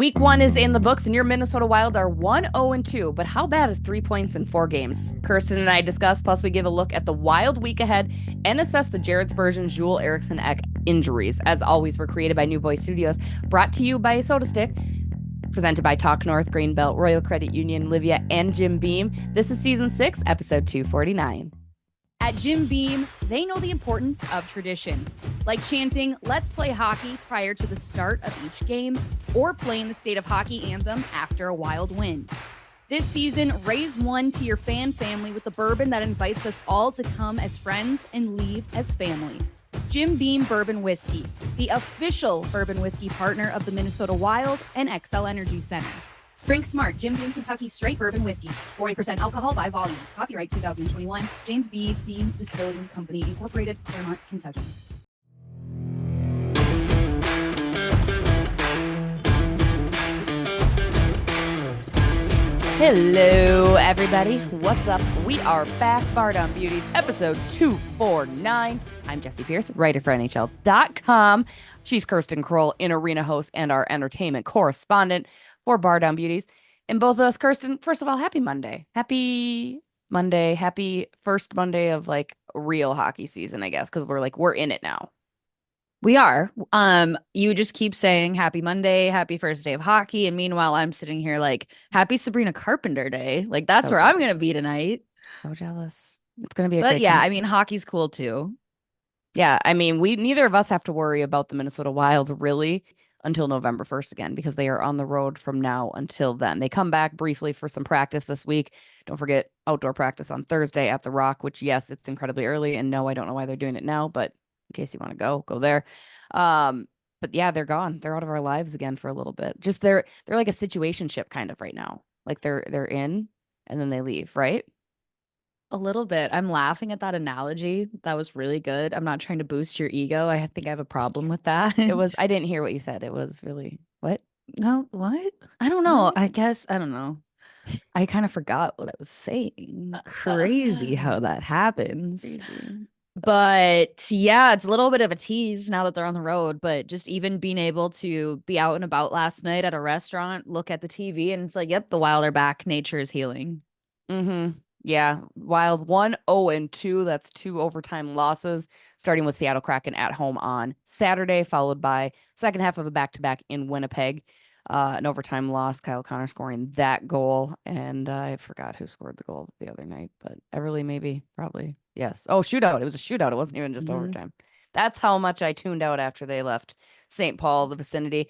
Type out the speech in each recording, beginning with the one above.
Week 1 is in the books, and your Minnesota Wild are 1-0-2. But how bad is 3 points in 4 games? Kirsten and I discuss, plus we give a look at the Wild week ahead and assess the Jared Spurgeon, Eriksson OK injuries. As always, we're created by New Boy Studios, brought to you by SotaStick, presented by Talk North, Greenbelt, Royal Credit Union, Livea, and Jim Beam. This is Season 6, Episode 249. At Jim Beam, they know the importance of tradition, like chanting, "Let's play hockey" prior to the start of each game, or playing the state of hockey anthem after a Wild win. This season, raise one to your fan family with a bourbon that invites us all to come as friends and leave as family. Jim Beam Bourbon Whiskey, the official bourbon whiskey partner of the Minnesota Wild and XL Energy Center. Drink smart. Jim Beam Kentucky Straight Bourbon Whiskey. 40% alcohol by volume. Copyright 2021. James B. Beam Distilling Company, Incorporated, Claremont, Kentucky. Hello, everybody. What's up? We are back. Bardown Beauties, episode 249. I'm Jessi Pierce, writer for NHL.com. She's Kirsten Kroll, in-arena host and our entertainment correspondent for Bardown Beauties. And both of us, Kirsten, first of all, happy Monday. Happy Monday. Happy first Monday of like real hockey season, I guess, because we're in it now. We are. You just keep saying happy Monday, happy first day of hockey. And meanwhile, I'm sitting here like, happy Sabrina Carpenter Day. Like, that's so where jealous. I'm going to be tonight. So jealous. It's going to be a great yeah, concert. I mean, hockey's cool too. Yeah, I mean, neither of us have to worry about the Minnesota Wild really until November 1st again, because they are on the road from now until then. They come back briefly for some practice this week. Don't forget outdoor practice on Thursday at the Rock, which, yes, it's incredibly early. And no, I don't know why they're doing it now, but in case you want to go there. But yeah, they're gone. They're out of our lives again for a little bit. Just they're like a situationship kind of right now. Like they're in and then they leave, right? A little bit. I'm laughing at that analogy. That was really good. I'm not trying to boost your ego. I think I have a problem with that. I didn't hear what you said. It was really, what? No, what? I don't know. What? I don't know. I kind of forgot what I was saying. Crazy how that happens. Crazy. But yeah, it's a little bit of a tease now that they're on the road, but just even being able to be out and about last night at a restaurant, look at the TV, and it's like, yep, the Wild are back. Nature is healing. Mm-hmm. Yeah, Wild 1-0-2. That's 2 overtime losses, starting with Seattle Kraken at home on Saturday, followed by second half of a back-to-back in Winnipeg. An overtime loss, Kyle Connor scoring that goal. And I forgot who scored the goal the other night, but Everly maybe, probably. Yes. Oh, shootout. It was a shootout. It wasn't even just overtime. That's how much I tuned out after they left St. Paul, the vicinity.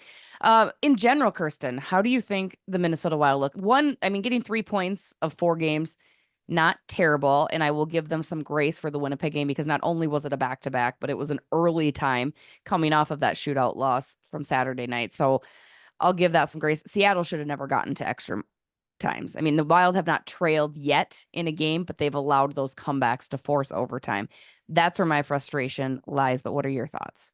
In general, Kirsten, how do you think the Minnesota Wild look? Getting 3 points of 4 games, not terrible. And I will give them some grace for the Winnipeg game, because not only was it a back-to-back, but it was an early time coming off of that shootout loss from Saturday night. So I'll give that some grace. Seattle should have never gotten to extra times. I mean, the Wild have not trailed yet in a game, but they've allowed those comebacks to force overtime. That's where my frustration lies. But what are your thoughts?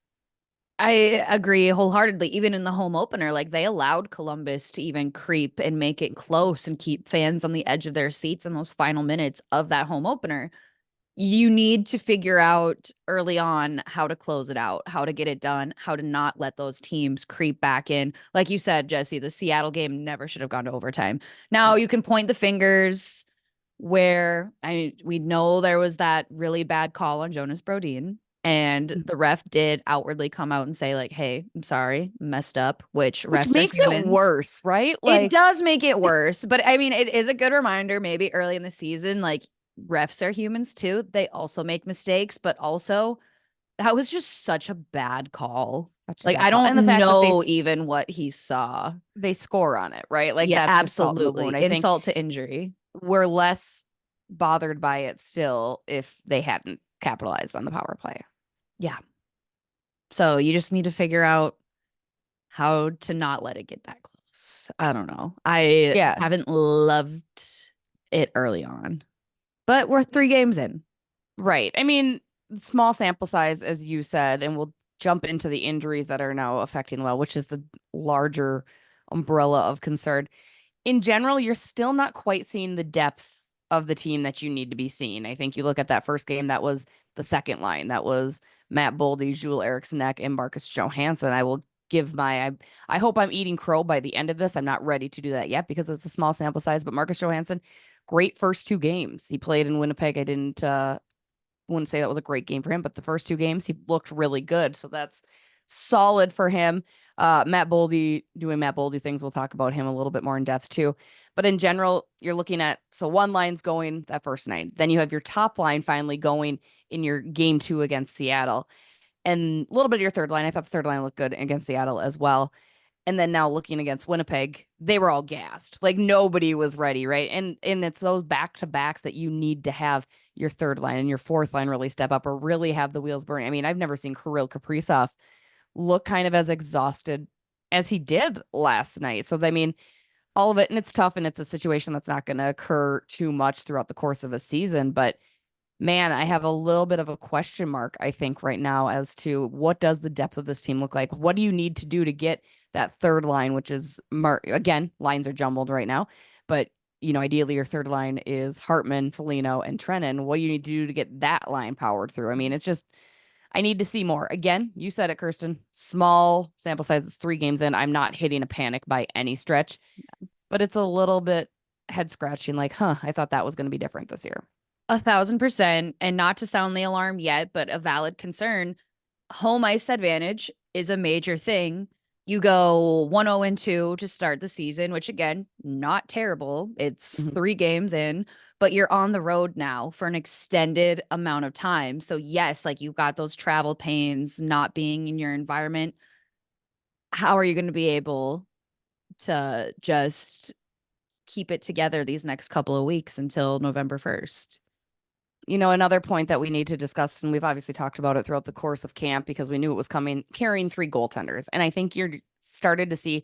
I agree wholeheartedly. Even in the home opener, like, they allowed Columbus to even creep and make it close and keep fans on the edge of their seats in those final minutes of that home opener. You need to figure out early on how to close it out, how to get it done, how to not let those teams creep back in. Like you said, Jessi, the Seattle game never should have gone to overtime. Now you can point the fingers where we know there was that really bad call on Jonas Brodin, and the ref did outwardly come out and say, like, hey, I'm sorry, messed up, which refs makes it worse, right? Like, it does make it worse. But I mean, it is a good reminder, maybe early in the season, like, refs are humans too. They also make mistakes, but also that was just such a bad call. Like, I don't know even what he saw. They score on it, right? Like, yeah, that's absolutely insult to injury. We're less bothered by it still if they hadn't capitalized on the power play. Yeah. So you just need to figure out how to not let it get that close. I don't know. I haven't loved it early on. But we're 3 games in. Right. I mean, small sample size, as you said, and we'll jump into the injuries that are now affecting the Wild, which is the larger umbrella of concern. In general, you're still not quite seeing the depth of the team that you need to be seeing. I think you look at that first game, that was the second line. That was Matt Boldy, Eriksson, and Marcus Johansson. I will give I hope I'm eating crow by the end of this. I'm not ready to do that yet because it's a small sample size, but Marcus Johansson, great first 2 games. He played in Winnipeg. I wouldn't say that was a great game for him, but the first 2 games he looked really good. So that's solid for him. Matt Boldy doing Matt Boldy things. We'll talk about him a little bit more in depth too. But in general, you're looking at, so one line's going that first night. Then you have your top line finally going in your game 2 against Seattle. And a little bit of your third line. I thought the third line looked good against Seattle as well. And then now looking against Winnipeg, they were all gassed. Like nobody was ready, right? And it's those back-to-backs that you need to have your third line and your fourth line really step up or really have the wheels burning. I mean, I've never seen Kirill Kaprizov look kind of as exhausted as he did last night. So, I mean, all of it, and it's tough, and it's a situation that's not going to occur too much throughout the course of a season. But man, I have a little bit of a question mark, I think, right now as to what does the depth of this team look like? What do you need to do to get that third line, which is, again, lines are jumbled right now, but ideally your third line is Hartman, Foligno, and Trennan. What do you need to do to get that line powered through? I mean, it's just, I need to see more. Again, you said it, Kirsten, small sample size. It's 3 games in. I'm not hitting a panic by any stretch, but it's a little bit head scratching like, I thought that was going to be different this year. 1,000%. And not to sound the alarm yet, but a valid concern. Home ice advantage is a major thing. You go 1-0-2 to start the season, which again, not terrible. It's 3 games in, but you're on the road now for an extended amount of time. So yes, like you've got those travel pains, not being in your environment. How are you going to be able to just keep it together these next couple of weeks until November 1st? Another point that we need to discuss, and we've obviously talked about it throughout the course of camp because we knew it was coming, carrying 3 goaltenders. And I think you're started to see,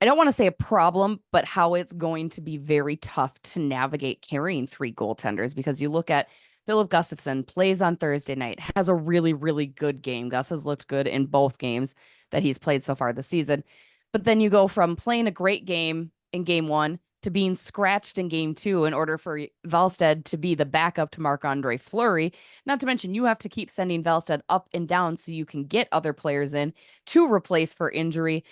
I don't want to say a problem, but how it's going to be very tough to navigate carrying 3 goaltenders, because you look at Philip Gustafsson plays on Thursday night, has a really, really good game. Gus has looked good in both games that he's played so far this season. But then you go from playing a great game in game 1 to being scratched in game 2 in order for Valstead to be the backup to Marc-Andre Fleury. Not to mention, you have to keep sending Valstead up and down so you can get other players in to replace for injury.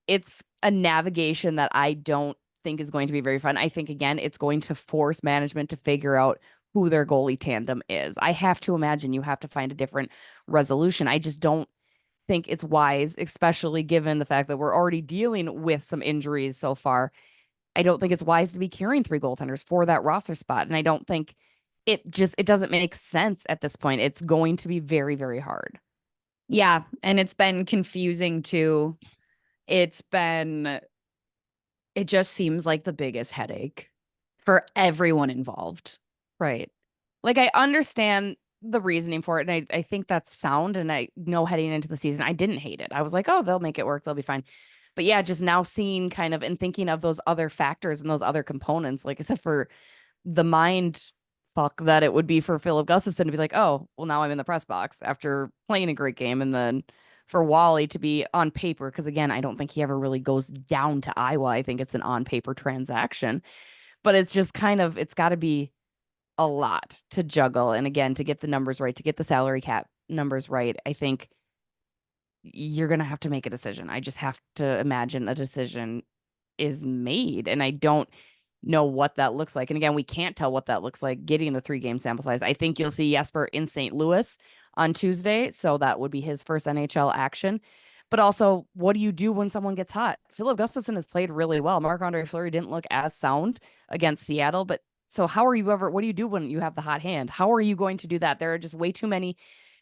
It's a navigation that I don't think is going to be very fun. I think, again, it's going to force management to figure out who their goalie tandem is. I have to imagine you have to find a different resolution. I just don't think it's wise, especially given the fact that we're already dealing with some injuries so far. I don't think it's wise to be carrying 3 goaltenders for that roster spot. And I don't think it doesn't make sense at this point. It's going to be very, very hard. Yeah. And it's been confusing too. It just seems like the biggest headache for everyone involved. Right. Like, I understand the reasoning for it. And I think that's sound. And I know heading into the season, I didn't hate it. I was like, oh, they'll make it work. They'll be fine. But yeah, just now seeing kind of and thinking of those other factors and those other components, like I said, for the mind fuck that it would be for Philip Gustafsson to be like, oh, well, now I'm in the press box after playing a great game. And then for Wally to be on paper, because again, I don't think he ever really goes down to Iowa. I think it's an on paper transaction, but it's just kind of, it's got to be a lot to juggle. And again, to get the numbers right, to get the salary cap numbers right, I think you're going to have to make a decision. I just have to imagine a decision is made. And I don't know what that looks like. And again, we can't tell what that looks like getting the 3-game sample size. I think you'll see Jesper in St. Louis on Tuesday. So that would be his first NHL action. But also, what do you do when someone gets hot? Philip Gustafsson has played really well. Marc-Andre Fleury didn't look as sound against Seattle. But so what do you do when you have the hot hand? How are you going to do that? There are just way too many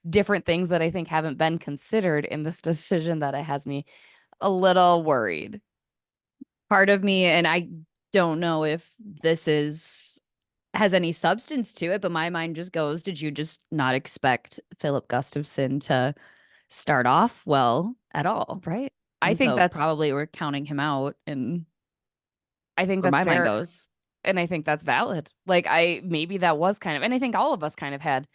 different things that I think haven't been considered in this decision that it has me a little worried. Part of me, and I don't know if this has any substance to it, but my mind just goes, did you just not expect Philip Gustafsson to start off well at all? Right. And I think so that's probably we're counting him out, and I think where that's my fair. mind goes. And I think that's valid. Like, maybe that was kind of, and I think all of us kind of had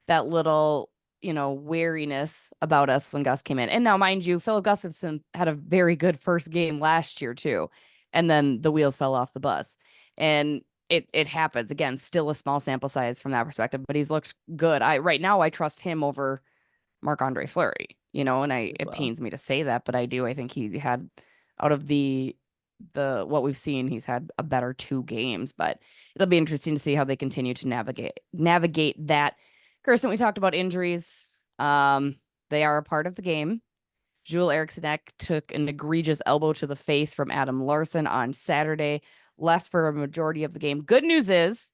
that little, wariness about us when Gus came in. And now, mind you, Philip Gustafsson had a very good first game last year too. And then the wheels fell off the bus. And it happens. Again, still a small sample size from that perspective, but he's looked good. Right now I trust him over Marc-Andre Fleury. and as it well. pains me to say that, but I do. I think he had out of the what we've seen, he's had a better 2 games, but it'll be interesting to see how they continue to navigate that. Kirsten, we talked about injuries. Um, they are a part of the game. Joel Eriksson took an egregious elbow to the face from Adam Larson on Saturday, left for a majority of the game. Good news is,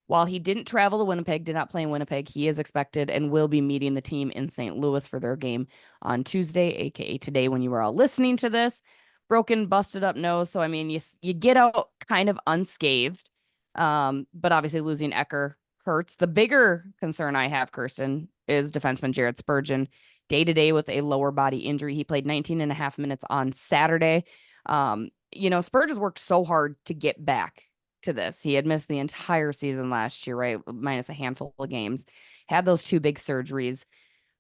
while he didn't travel to Winnipeg, did not play in Winnipeg, he is expected and will be meeting the team in St. Louis for their game on Tuesday, aka today when you were all listening to this. Broken, busted up nose. So I mean, you get out kind of unscathed. But obviously losing Ecker hurts. The bigger concern I have, Kirsten, is defenseman Jared Spurgeon, day to day with a lower body injury. He played 19 and a half minutes on Saturday. Spurgeon's worked so hard to get back to this. He had missed the entire season last year, right? Minus a handful of games. Had those 2 big surgeries.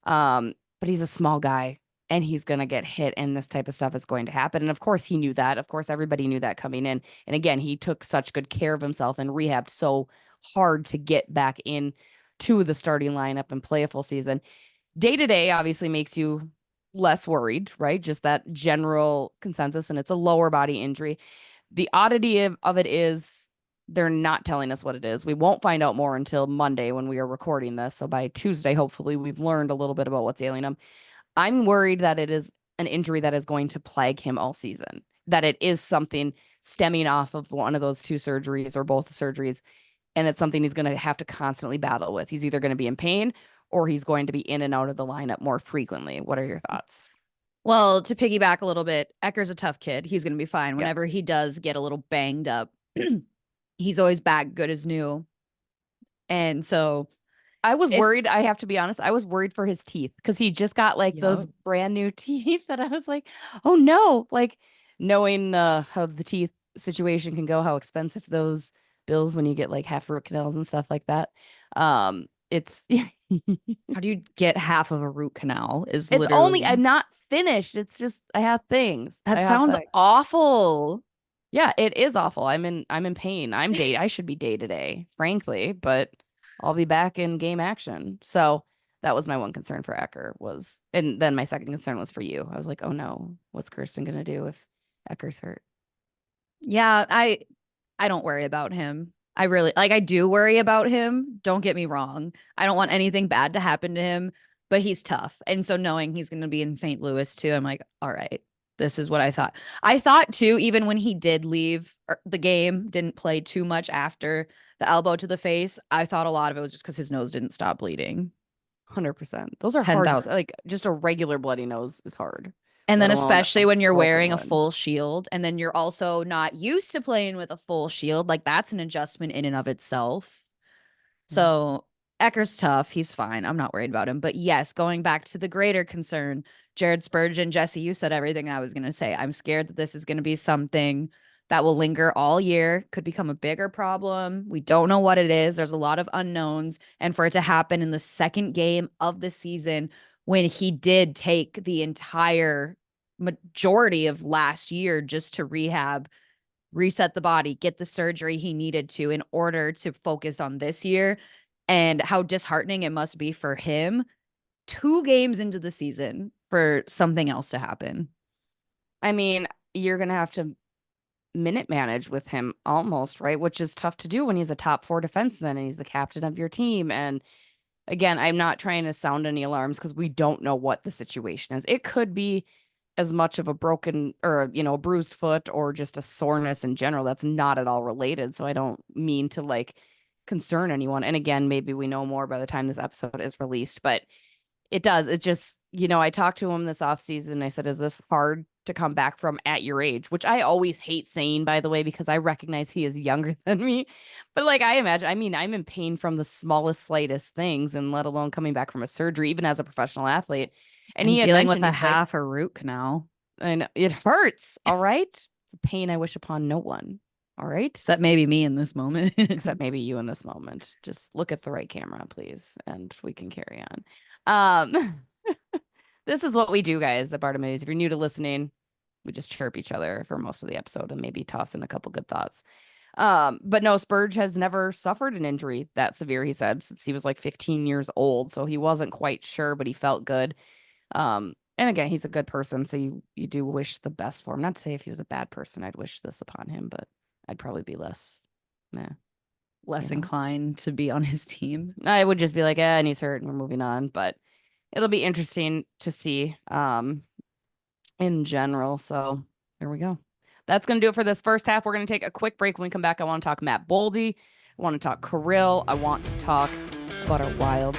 But he's a small guy and he's going to get hit, and this type of stuff is going to happen. And of course, he knew that. Of course, everybody knew that coming in. And again, he took such good care of himself and rehabbed so hard to get back in to the starting lineup and play a full season. Day to day obviously makes you less worried, right? Just that general consensus, and it's a lower body injury. The oddity of it is they're not telling us what it is. We won't find out more until Monday when we are recording this. So by Tuesday, hopefully, we've learned a little bit about what's ailing him. I'm worried that it is an injury that is going to plague him all season, that it is something stemming off of one of those 2 surgeries or both surgeries. And it's something he's going to have to constantly battle with. He's either going to be in pain or he's going to be in and out of the lineup more frequently. What are your thoughts? Well, to piggyback a little bit, Ecker's a tough kid. He's going to be fine. Yeah. Whenever he does get a little banged up, he's always back good as new. And so I was worried. I have to be honest. I was worried for his teeth because he just got like those brand new teeth that I was like, oh no, like knowing how the teeth situation can go, how expensive those bills when you get like half root canals and stuff like that. It's how do you get half of a root canal? Is it's only literally I'm not finished. It's just I have things. that I have sounds things. awful. Yeah, it is awful. I'm in pain. I should be day to day, frankly, but I'll be back in game action. So that was my one concern for Ecker and then my second concern was for you. I was like, oh no, what's Kirsten gonna do if Ecker's hurt? Yeah, I don't worry about him. I do worry about him. Don't get me wrong. I don't want anything bad to happen to him, but he's tough. And so knowing he's going to be in St. Louis too, I'm like, all right, this is what I thought. I thought too, even when he did leave the game, didn't play too much after the elbow to the face, I thought a lot of it was just because his nose didn't stop bleeding. 100%. Those are hard. 10,000. Like just a regular bloody nose is hard, And let then alone especially a when you're broken wearing a one. full shield and then you're also not used to playing with a full shield, like that's an adjustment in and of itself. Yeah. So Ecker's tough. He's fine. I'm not worried about him. But yes, going back to the greater concern, Jared Spurgeon, Jessi, you said everything I was going to say. I'm scared that this is going to be something that will linger all year, could become a bigger problem. We don't know what it is. There's a lot of unknowns. And for it to happen in the second game of the season, when he did take the entire majority of last year just to rehab, reset the body, get the surgery he needed to in order to focus on this year, and how disheartening it must be for him 2 games into the season for something else to happen. I mean, you're gonna have to minute manage with him almost, right? Which is tough to do when he's a top 4 defenseman and he's the captain of your team. And again, I'm not trying to sound any alarms because we don't know what the situation is. It could be as much of a broken or, a bruised foot or just a soreness in general. That's not at all related. So I don't mean to like concern anyone. And again, maybe we know more by the time this episode is released, but it does. It just, I talked to him this offseason. I said, is this hard to come back from at your age? Which I always hate saying, by the way, because I recognize he is younger than me. But like I imagine, I'm in pain from the smallest, slightest things, and let alone coming back from a surgery, even as a professional athlete. And he had dealing with mentioned, a he's like, half a root canal. and it hurts. All right. It's a pain I wish upon no one. All right. Except maybe me in this moment. Except maybe you in this moment. Just look at the right camera, please, and we can carry on. This is what we do, guys, at Bardown. If you're new to listening, we just chirp each other for most of the episode and maybe toss in a couple good thoughts. But no, Spurge has never suffered an injury that severe, he said, since he was like 15 years old. So he wasn't quite sure, but he felt good. And again, he's a good person, so you do wish the best for him. Not to say if he was a bad person, I'd wish this upon him, but I'd probably be less inclined to be on his team. I would just be like, and he's hurt and we're moving on. But it'll be interesting to see in general. So there we go. That's going to do it for this first half. We're going to take a quick break. When we come back, I want to talk Matt Boldy. I want to talk Kirill. I want to talk about our Wild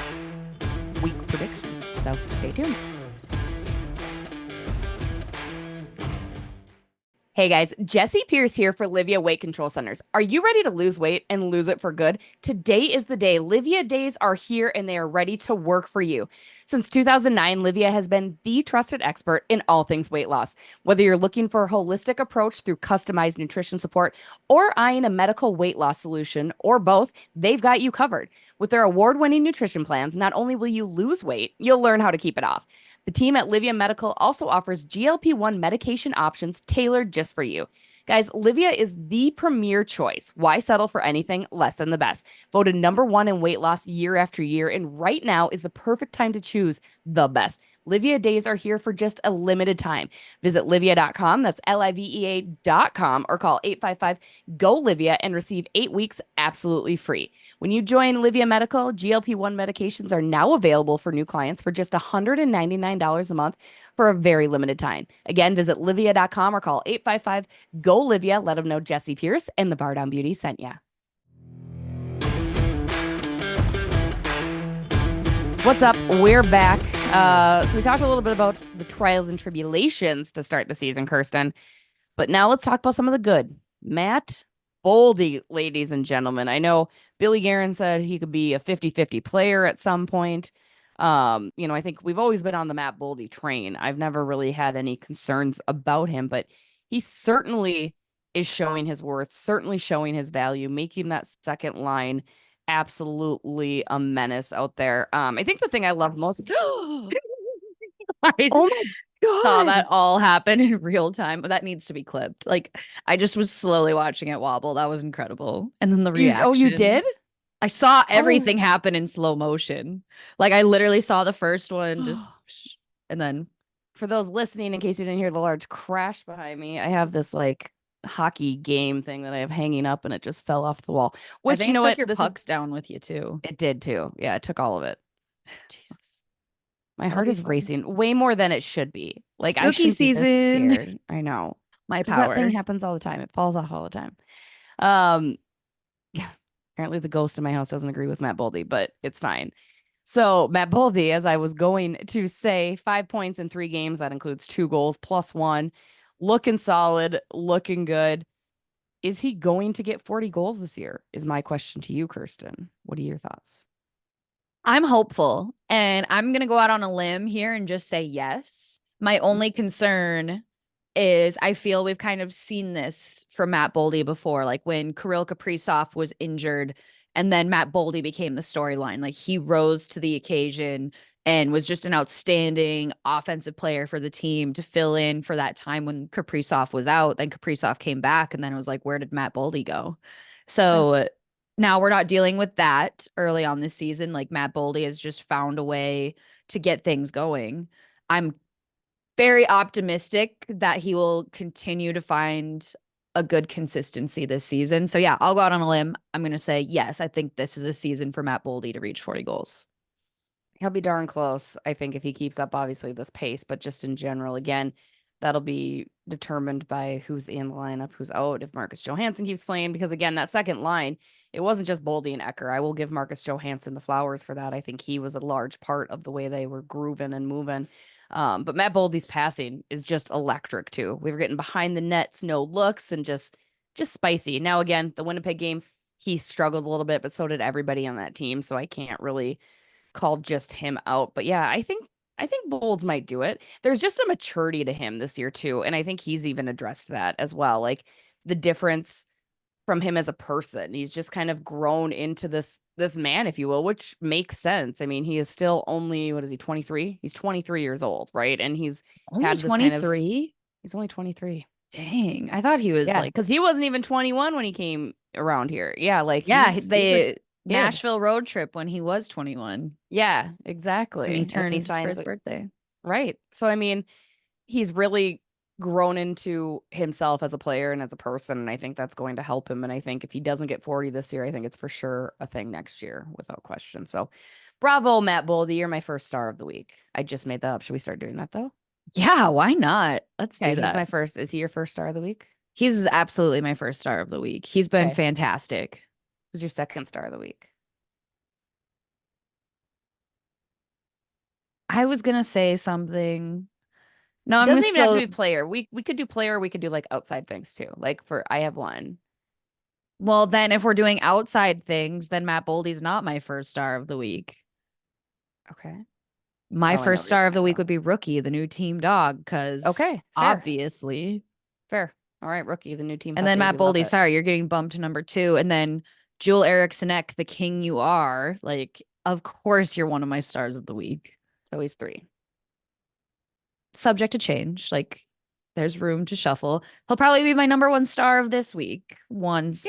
week predictions. So stay tuned. Hey guys, Jessi Pierce here for Livea Weight Control Centers. Are you ready to lose weight and lose it for good? Today is the day. Livea days are here and they are ready to work for you. Since 2009, Livea has been the trusted expert in all things weight loss. Whether you're looking for a holistic approach through customized nutrition support or eyeing a medical weight loss solution or both, they've got you covered. With their award-winning nutrition plans, not only will you lose weight, you'll learn how to keep it off. The team at Livea Medical also offers GLP-1 medication options tailored just for you. Guys, Livea is the premier choice. Why settle for anything less than the best? Voted #1 in weight loss year after year, and right now is the perfect time to choose the best. Livea days are here for just a limited time. Visit livea.com, that's Livea.com, or call 855-GO-LIVEA and receive 8 weeks absolutely free. When you join Livea Medical, GLP-1 medications are now available for new clients for just $199 a month for a very limited time. Again, visit Livea.com or call 855-GO-LIVEA. Let them know Jessi Pierce and the Bardown Beauties sent ya. What's up? We're back. So we talked a little bit about the trials and tribulations to start the season, Kirsten. But now let's talk about some of the good. Matt Boldy, ladies and gentlemen. I know Billy Guerin said he could be a 50-50 player at some point. I think we've always been on the Matt Boldy train. I've never really had any concerns about him, but he certainly is showing his worth, certainly showing his value, making that second line absolutely a menace out there. I think the thing I love most I saw that all happen in real time, but that needs to be clipped. Like, I just was slowly watching it wobble. That was incredible. And then the reaction. You did? I saw everything happen in slow motion. Like, I literally saw the first one just and then for those listening, in case you didn't hear the large crash behind me, I have this like hockey game thing that I have hanging up and it just fell off the wall. Which, I think you know what? Your pucks down with you too. It did too. Yeah, it took all of it. Jesus. My heart is racing way more than it should be. Like, spooky I shouldn't season. Be this scared. I know. My power. That thing happens all the time. It falls off all the time. Yeah. Apparently the ghost in my house doesn't agree with Matt Boldy, but it's fine. So Matt Boldy, as I was going to say, 5 points in 3 games. That includes 2 goals plus 1. Looking solid, looking good. Is he going to get 40 goals this year? Is my question to you, Kirsten. What are your thoughts? I'm hopeful, and I'm going to go out on a limb here and just say yes. My only concern is I feel we've kind of seen this from Matt Boldy before, like when Kirill Kaprizov was injured and then Matt Boldy became the storyline. Like, he rose to the occasion and was just an outstanding offensive player for the team to fill in for that time when Kaprizov was out. Then Kaprizov came back, and then it was like, where did Matt Boldy go? So now we're not dealing with that early on this season. Like, Matt Boldy has just found a way to get things going. I'm very optimistic that he will continue to find a good consistency this season. So yeah, I'll go out on a limb. I'm going to say, yes, I think this is a season for Matt Boldy to reach 40 goals. He'll be darn close, I think, if he keeps up, obviously, this pace, but just in general, again, that'll be determined by who's in the lineup, who's out, if Marcus Johansson keeps playing, because again, that second line, it wasn't just Boldy and Ecker. I will give Marcus Johansson the flowers for that. I think he was a large part of the way they were grooving and moving. But Matt Boldy's passing is just electric too. We were getting behind the nets, no looks, and just spicy. Now, again, the Winnipeg game, he struggled a little bit, but so did everybody on that team. So I can't really call just him out. But yeah, I think Bolds might do it. There's just a maturity to him this year too. And I think he's even addressed that as well. Like, the difference from him as a person. He's just kind of grown into this man, if you will, which makes sense. I mean, he is still only, what is he, 23? He's 23 years old, right? And he's only had 23. He's only 23. Dang, I thought he was like, because he wasn't even 21 when he came around here. Yeah, like Nashville road trip when he was 21. Yeah, exactly. And he turned signed for his birthday. Right. So, I mean, he's really grown into himself as a player and as a person. And I think that's going to help him. And I think if he doesn't get 40 this year, I think it's for sure a thing next year without question. So bravo, Matt Boldy. You're my first star of the week. I just made that up. Should we start doing that though? Yeah, why not? Let's Okay. do He's my that. first. Is he your first star of the week? He's absolutely my first star of the week. He's been Okay. fantastic. Who's your second star of the week? I was gonna say something. No, I'm gonna Doesn't even have to still. be player. We could do player. We could do like outside things too. Like for I have one. Well, then if we're doing outside things, then Matt Boldy's not my first star of the week. Okay. My Oh, I know first where you're star of gonna the week go. would be Rookie, the new team dog, because Okay, fair. obviously. Fair. All right, Rookie, the new team And then puppy. Matt We love Boldy, it. sorry, you're getting bumped to number 2. And then Jewel Eriksson, the king you are. Like, of course, you're one of my stars of the week. So he's 3. Subject to change. Like, there's room to shuffle. He'll probably be my number 1 star of this week Yeah. once,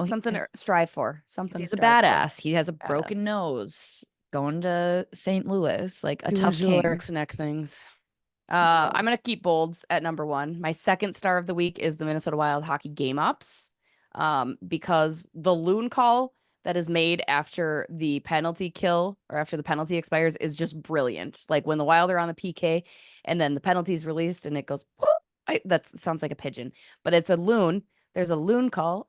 Something to strive for. Something to he's a strive for. badass. He has a broken Badass. nose going to St. Louis, like a Doing tough Jewel king. Eriksson things. Love. I'm gonna keep Bolds at number 1. My second star of the week is the Minnesota Wild hockey game ops. Because the loon call that is made after the penalty kill or after the penalty expires is just brilliant. Like when the Wild are on the PK and then the penalty is released and it goes, that sounds like a pigeon, but it's a loon. There's a loon call.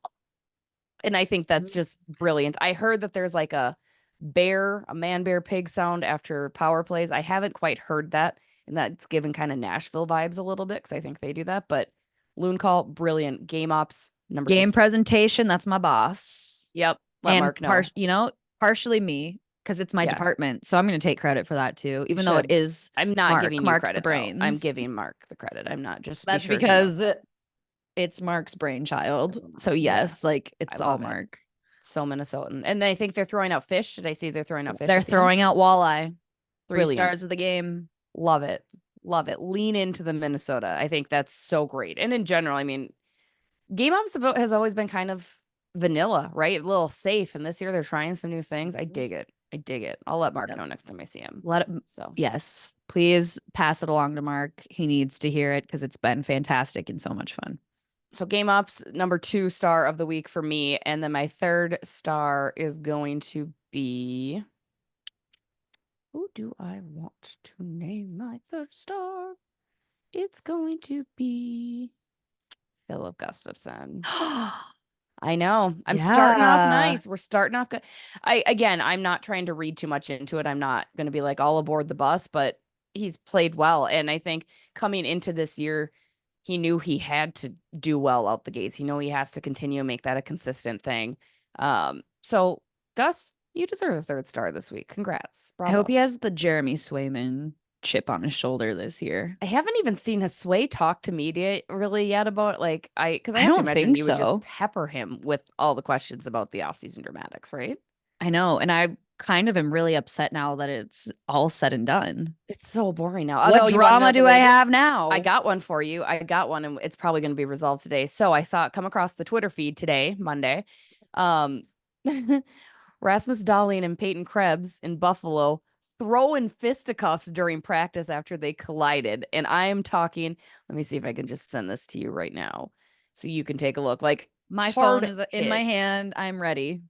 And I think that's just brilliant. I heard that there's like a man, bear, pig sound after power plays. I haven't quite heard that. And that's given kind of Nashville vibes a little bit because I think they do that. But loon call, brilliant. Game ops, number 2 Game star. presentation, that's my boss. Yep. Let And Mark know. partially me because it's my Yeah, department. So I'm going to take credit for that too, you even though it should. is I'm not giving you Mark's the credit though. I'm brains. giving Mark the credit. I'm not just be That's sure he knows because that. it's Mark's brainchild. So Yeah, yes, like I it's all love it. Mark. So Minnesotan. And I think they're throwing out fish. Did I see they're throwing out fish? They're At the end? throwing out walleye. 3 Brilliant. stars of the game. Love it. Love it. Lean into the Minnesota. I think that's so great. And in general, I mean, Game Ops has always been kind of vanilla, right? A little safe. And this year they're trying some new things. I dig it. I dig it. I'll let Mark know next time I see him. Yes, please pass it along to Mark. He needs to hear it because it's been fantastic and so much fun. So Game Ops, number 2 star of the week for me. And then my third star is going to be, who do I want to name my third star? It's going to be Philip Gustafson. I know. I'm starting off nice. We're starting off good. I'm not trying to read too much into it. I'm not going to be like all aboard the bus, but he's played well. And I think coming into this year, he knew he had to do well out the gates. He knew he has to continue and make that a consistent thing. So Gus, you deserve a third star this week. Congrats. Bravo. I hope he has the Jeremy Swayman chip on his shoulder this year. I haven't even seen his Sway talk to media really yet about because I don't imagine think you would so. just pepper him with all the questions about the offseason dramatics, right? I know. And I kind of am really upset now that it's all said and done. It's so boring now. What drama do I have now? I got one for you. I got one, and it's probably going to be resolved today. So I saw it come across the Twitter feed today, Monday. Rasmus Dahlin and Peyton Krebs in Buffalo throwing fisticuffs during practice after they collided. And I am talking, let me see if I can just send this to you right now so you can take a look. Like my phone is in my hand. I'm ready.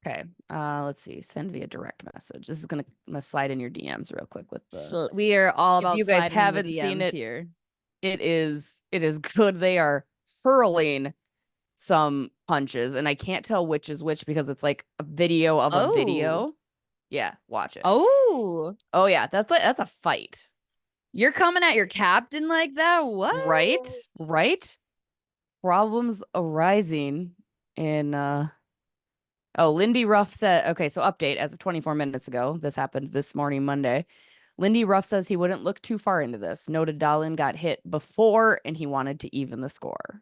Okay. Let's see. Send via direct message. This is gonna slide in your DMs real quick with the. We are all about. If you guys haven't seen it here, it is good. They are hurling some punches, and I can't tell which is which because it's like a video of a video. Yeah, watch it. Oh yeah, that's a fight. You're coming at your captain like that? What? Right. Problems arising in Lindy Ruff said, okay, so update as of 24 minutes ago. This happened this morning, Monday. Lindy Ruff says he wouldn't look too far into this. Noted Dahlin got hit before and he wanted to even the score.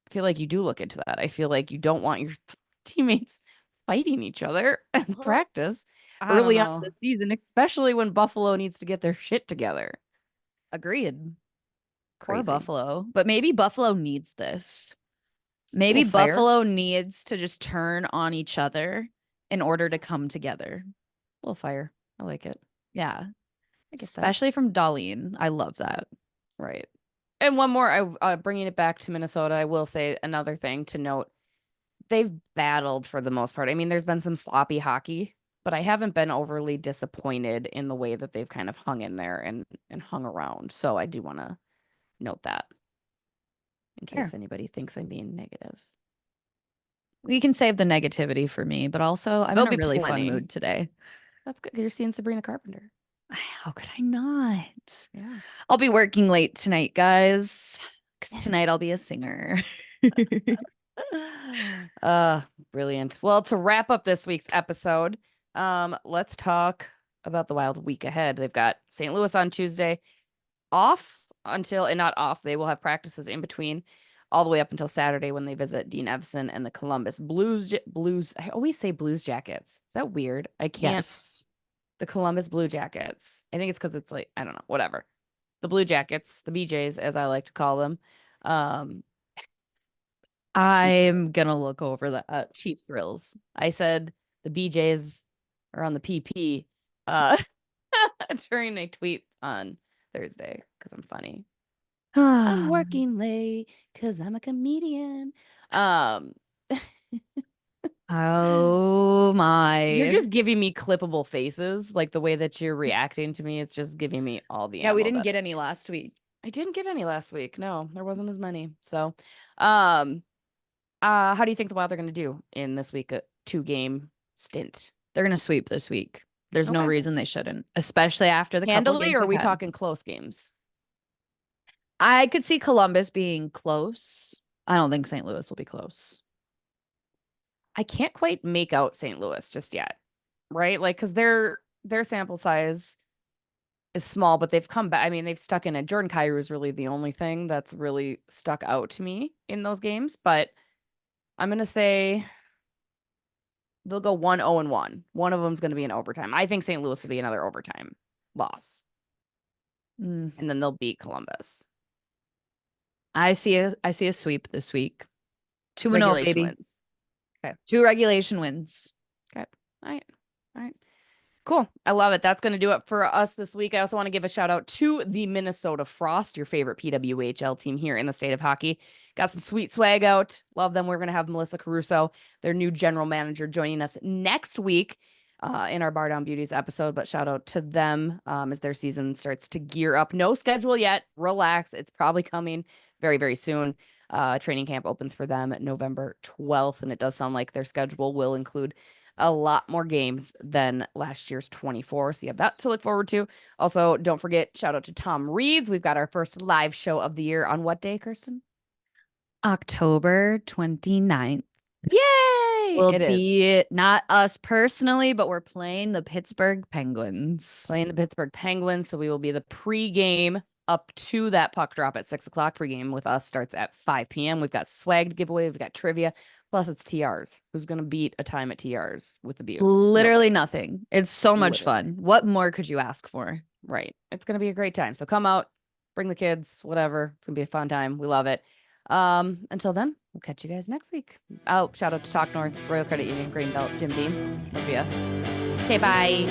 I feel like you do look into that. I feel like you don't want your teammates fighting each other in practice early on in the season, especially when Buffalo needs to get their shit together. Agreed. Poor Buffalo. But maybe Buffalo needs this. Maybe Buffalo needs to just turn on each other in order to come together. A little fire. I like it. Yeah. I get that. Especially from Darlene. I love that. Right. And one more, bringing it back to Minnesota, I will say another thing to note. They've battled for the most part. I mean, there's been some sloppy hockey, but I haven't been overly disappointed in the way that they've kind of hung in there and hung around. So I do want to note that in case anybody thinks I'm being negative. We can save the negativity for me, but also I'm There'll in a be really plenty. fun mood today. That's good. You're seeing Sabrina Carpenter. How could I not? Yeah. I'll be working late tonight, guys, because tonight I'll be a singer. Brilliant. Well, to wrap up this week's episode, let's talk about the Wild week ahead. They've got St. Louis on Tuesday, off until, and not off, they will have practices in between all the way up until Saturday when they visit Dean Evson and the Columbus Blues. I always say Blues Jackets. Is that weird? I can't. Yes. The Columbus Blue Jackets. I think it's because it's like, I don't know, whatever. The Blue Jackets, the BJs, as I like to call them. I'm gonna look over that. Cheap thrills. I said the BJs are on the PP during a tweet on Thursday because I'm funny. I'm working late because I'm a comedian. Oh my. You're just giving me clippable faces, like the way that you're reacting to me. It's just giving me all the Yeah, we ammo didn't that get any last week. I didn't get any last week. No, there wasn't as many. So, how do you think the Wild are going to do in this week, a 2-game stint? They're gonna sweep this week. There's no Okay. reason they shouldn't, especially after the couple Handily, games or are they've we had. talking close games? I could see Columbus being close. I don't think St. Louis will be close. I can't quite make out St. Louis just yet, right? Like, because their sample size is small, but they've come back. I mean, they've stuck in it. Jordan Kyrou is really the only thing that's really stuck out to me in those games. But I'm gonna say they'll go 1-0-1. One of them's gonna be an overtime. I think St. Louis will be another overtime loss, and then they'll beat Columbus. I see a sweep this week. 2-0, Regulation baby. wins. Okay. 2 regulation wins. Okay. All right. Cool. I love it. That's going to do it for us this week. I also want to give a shout out to the Minnesota Frost, your favorite PWHL team here in the state of hockey. Got some sweet swag out. Love them. We're going to have Melissa Caruso, their new general manager, joining us next week in our Bardown Beauties episode. But shout out to them as their season starts to gear up. No schedule yet. Relax. It's probably coming very, very soon. Training camp opens for them November 12th, and it does sound like their schedule will include a lot more games than last year's 24. So you have that to look forward to. Also, don't forget, shout out to Tom Reeds. We've got our first live show of the year on what day, Kirsten? October 29th. Yay! Will be not us personally, but we're playing the Pittsburgh Penguins. Playing the Pittsburgh Penguins. So we will be the pregame up to that puck drop at 6 o'clock. Pregame with us starts at 5 p.m. We've got swag to give away. We've got trivia. Plus, it's TRs. Who's going to beat a time at TRs with the Beauties? Literally nothing. It's so much fun. What more could you ask for? Right. It's going to be a great time. So come out, bring the kids, whatever. It's going to be a fun time. We love it. Until then, we'll catch you guys next week. Oh, shout out to Talk North, Royal Credit Union, Greenbelt, Jim Beam, Livea. Okay, bye.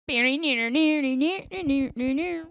Near, near, near, near, near, near, near, near.